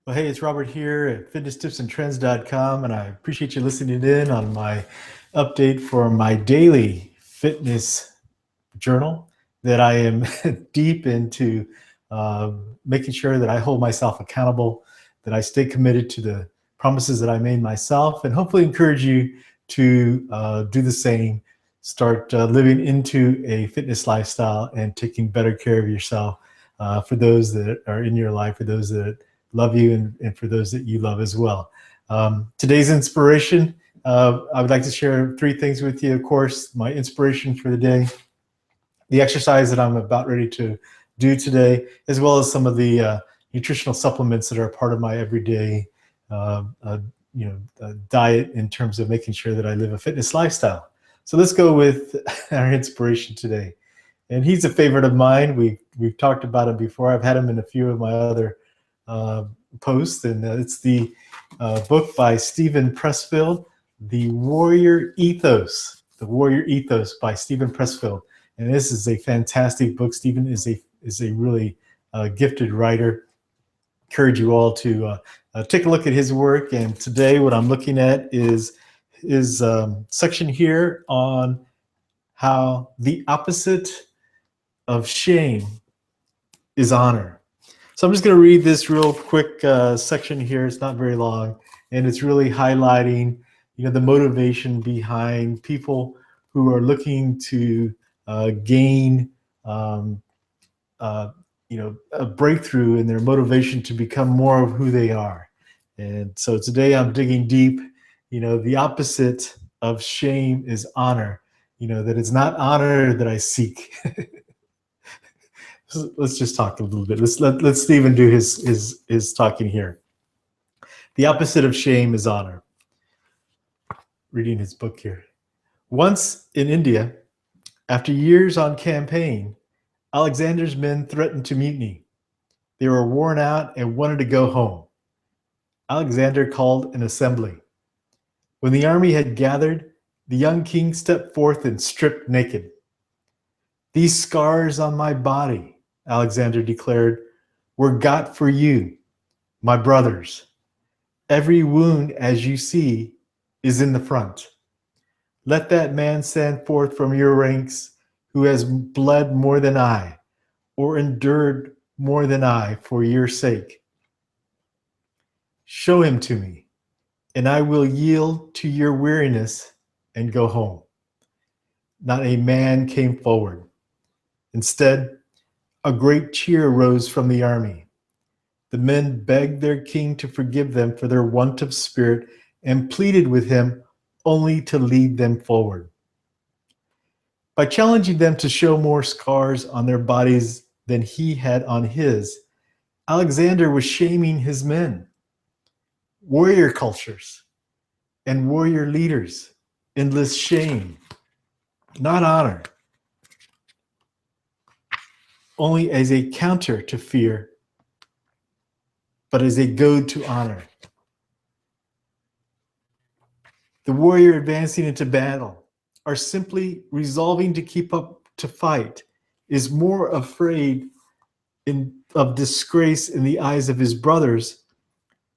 Well, hey, it's Robert here at fitnesstipsandtrends.com, and I appreciate you listening in on my update for my daily fitness journal that I am deep into making sure that I hold myself accountable, that I stay committed to the promises that I made myself, and hopefully encourage you to do the same. Start living into a fitness lifestyle and taking better care of yourself for those that are in your life, for those that love you, and for those that you love as well. Today's inspiration, I would like to share three things with you. Of course, my inspiration for the day, the exercise that I'm about ready to do today, as well as some of the nutritional supplements that are a part of my everyday diet in terms of making sure that I live a fitness lifestyle. So let's go with our inspiration today. And he's a favorite of mine. We've talked about him before. I've had him in a few of my other uh, posts, and it's the book by Stephen Pressfield, The Warrior Ethos. The Warrior Ethos by Stephen Pressfield. And this is a fantastic book. Stephen is a really gifted writer. Encourage you all to take a look at his work. And today, what I'm looking at is section here on how the opposite of shame is honor. So I'm just going to read this real quick section here. It's not very long, and it's really highlighting, the motivation behind people who are looking to gain, a breakthrough in their motivation to become more of who they are. And so today I'm digging deep. The opposite of shame is honor. That it's not honor that I seek. Let's just talk a little bit. Let Stephen do his talking here. The opposite of shame is honor. Reading his book here. Once in India, after years on campaign, Alexander's men threatened to mutiny. They were worn out and wanted to go home. Alexander called an assembly. When the army had gathered, the young king stepped forth and stripped naked. These scars on my body, Alexander declared, were got for you, my brothers. Every wound, as you see, is in the front. Let that man stand forth from your ranks who has bled more than I, or endured more than I for your sake. Show him to me, and I will yield to your weariness and go home. Not a man came forward. Instead, a great cheer rose from the army. The men begged their king to forgive them for their want of spirit and pleaded with him only to lead them forward. By challenging them to show more scars on their bodies than he had on his, Alexander was shaming his men. Warrior cultures and warrior leaders enlist shame, not honor, only as a counter to fear, but as a goad to honor. The warrior advancing into battle, are simply resolving to keep up to fight, is more afraid of disgrace in the eyes of his brothers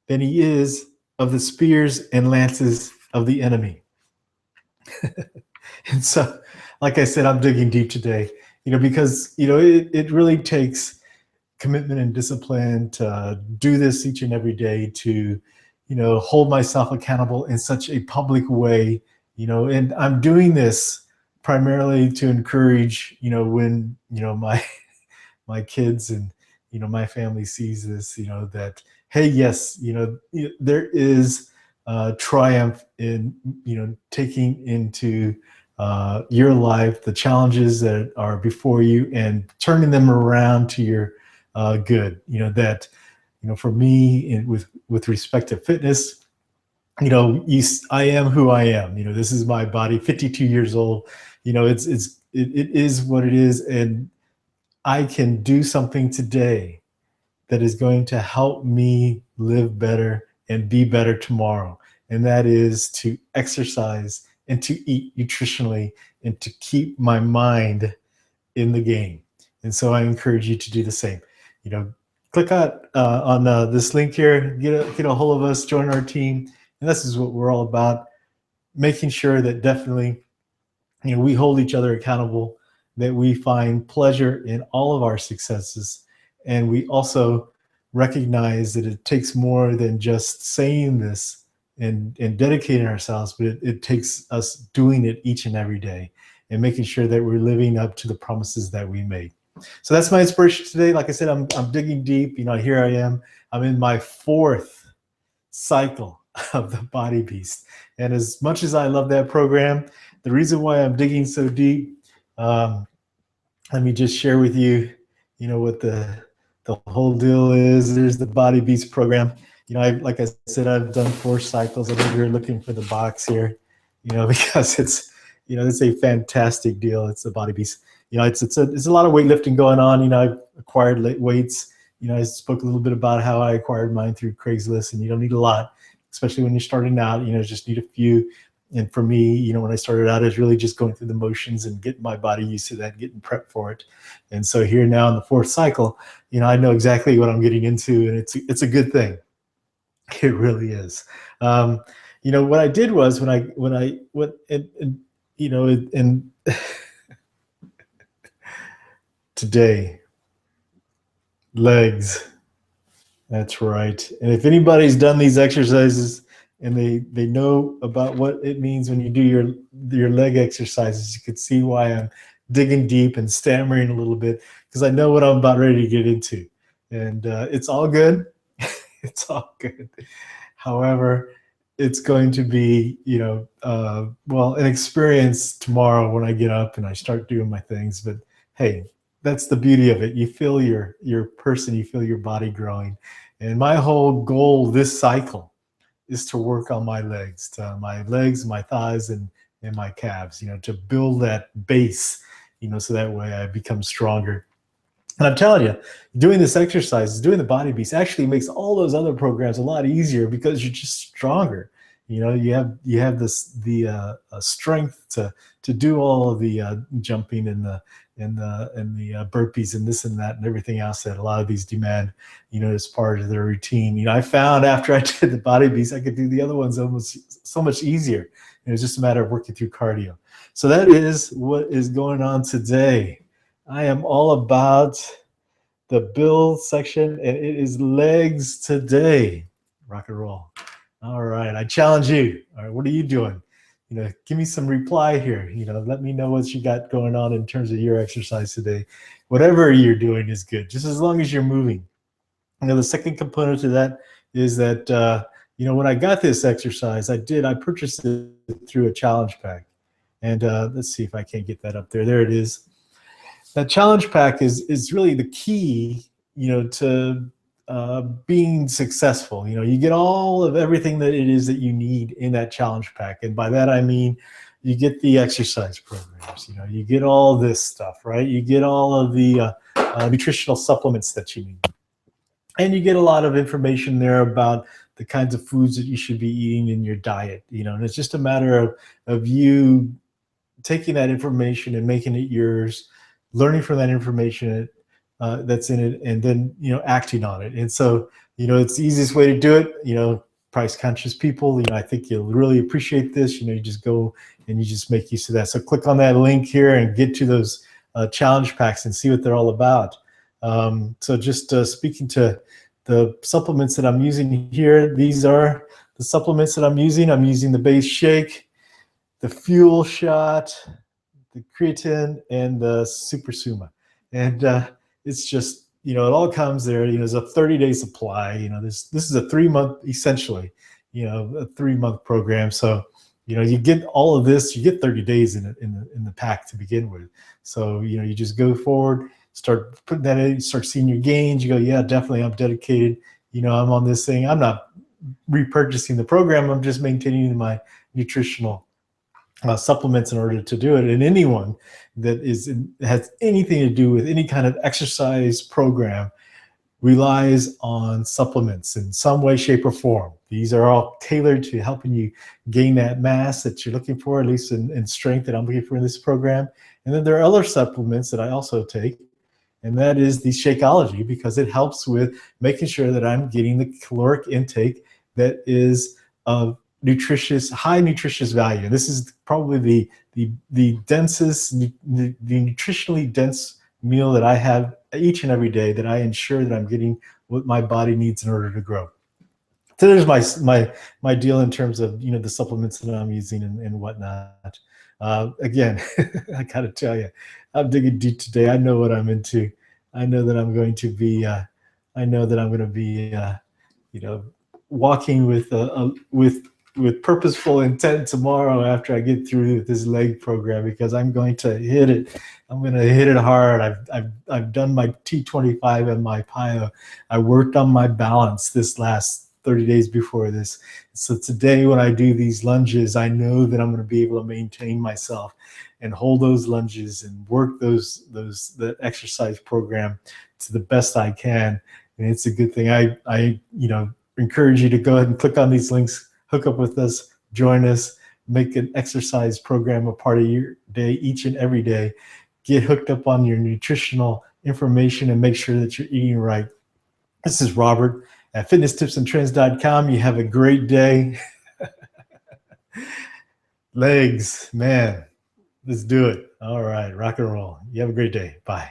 than he is of the spears and lances of the enemy. And so, like I said, I'm digging deep today, because, it really takes commitment and discipline to do this each and every day, to, hold myself accountable in such a public way, and I'm doing this primarily to encourage, when, my kids and, my family sees this, that, hey, yes, there is triumph in, taking into your life the challenges that are before you and turning them around to your good. That, for me, with respect to fitness, I am who I am. This is my body. 52 years old. It is what it is, and I can do something today that is going to help me live better and be better tomorrow. And that is to exercise and to eat nutritionally and to keep my mind in the game. And so I encourage you to do the same. click on this link here, get a hold of us, join our team. And this is what we're all about, making sure that definitely, we hold each other accountable, that we find pleasure in all of our successes. And we also recognize that it takes more than just saying this and dedicating ourselves, but it takes us doing it each and every day and making sure that we're living up to the promises that we made. So that's my inspiration today. Like I said, I'm digging deep. Here I am. I'm in my 4th cycle of the Bodybeast. And as much as I love that program, the reason why I'm digging so deep, let me just share with you, what the whole deal is. There's the Bodybeast program. Like I said, I've done 4 cycles. I think you're looking for the box here, because it's a fantastic deal. It's the Bodybeast. It's a lot of weightlifting going on. I've acquired weights. I spoke a little bit about how I acquired mine through Craigslist, and you don't need a lot, especially when you're starting out. Just need a few. And for me, when I started out, I was really just going through the motions and getting my body used to that, getting prepped for it. And so here now in the 4th cycle, I know exactly what I'm getting into, and it's a good thing. It really is. What I did was when I went and today, legs. That's right. And if anybody's done these exercises and they know about what it means when you do your leg exercises, you could see why I'm digging deep and stammering a little bit, because I know what I'm about ready to get into. And it's all good. It's all good. However, it's going to be, an experience tomorrow when I get up and I start doing my things. But hey, that's the beauty of it. You feel your person, you feel your body growing. And my whole goal this cycle is to work on my legs, my thighs, and my calves, to build that base, so that way I become stronger. And I'm telling you, doing this exercise, doing the Bodybeast actually makes all those other programs a lot easier, because you're just stronger. You have the strength to do all of the jumping and the burpees and this and that and everything else that a lot of these demand, as part of their routine. I found after I did the Bodybeast, I could do the other ones almost so much easier. It was just a matter of working through cardio. So that is what is going on today. I am all about the build section, and it is legs today. Rock and roll. All right, I challenge you. All right, what are you doing? Give me some reply here. Let me know what you got going on in terms of your exercise today. Whatever you're doing is good, just as long as you're moving. The second component to that is that, when I got this exercise, I purchased it through a challenge pack. And let's see if I can't get that up there. There it is. That challenge pack is really the key, to being successful. You get all of everything that it is that you need in that challenge pack. And by that, I mean, you get the exercise programs, you get all this stuff, right? You get all of the nutritional supplements that you need. And you get a lot of information there about the kinds of foods that you should be eating in your diet, and it's just a matter of you taking that information and making it yours, learning from that information that's in it, and then acting on it. And so it's the easiest way to do it. Price conscious people, I think you'll really appreciate this. You just go and you just make use of that. So click on that link here and get to those challenge packs and see what they're all about. So just speaking to the supplements that I'm using here, these are the supplements that I'm using. I'm using the base shake, the fuel shot, the creatine, and the super suma. And it's just, it all comes there. There's a 30-day supply. This is a 3-month, essentially, a 3-month program. So, you get all of this, you get 30 days in the pack to begin with. So, you just go forward, start putting that in, start seeing your gains. You go, yeah, definitely, I'm dedicated. I'm on this thing. I'm not repurchasing the program. I'm just maintaining my nutritional supplements in order to do it. And anyone that has anything to do with any kind of exercise program relies on supplements in some way, shape, or form. These are all tailored to helping you gain that mass that you're looking for, at least in strength that I'm looking for in this program. And then there are other supplements that I also take. and that is the Shakeology, because it helps with making sure that I'm getting the caloric intake that is of high nutritious value. This is probably the densest, the nutritionally dense meal that I have each and every day, that I ensure that I'm getting what my body needs in order to grow. So there's my deal in terms of, you know, the supplements that I'm using and whatnot. Again, I gotta tell you, I'm digging deep today. I know what I'm into. I know that I'm going to be. I know that I'm going to be. You know, walking with purposeful intent tomorrow after I get through with this leg program, because I'm going to hit it. I'm going to hit it hard. I've done my T25 and my plyo. I worked on my balance this last 30 days before this. So today when I do these lunges, I know that I'm going to be able to maintain myself and hold those lunges and work that exercise program to the best I can. And it's a good thing. I you know, encourage you to go ahead and click on these links, hook up with us, join us, make an exercise program a part of your day each and every day. Get hooked up on your nutritional information and make sure that you're eating right. This is Robert at fitnesstipsandtrends.com. You have a great day. Legs, man, let's do it. All right, rock and roll. You have a great day. Bye.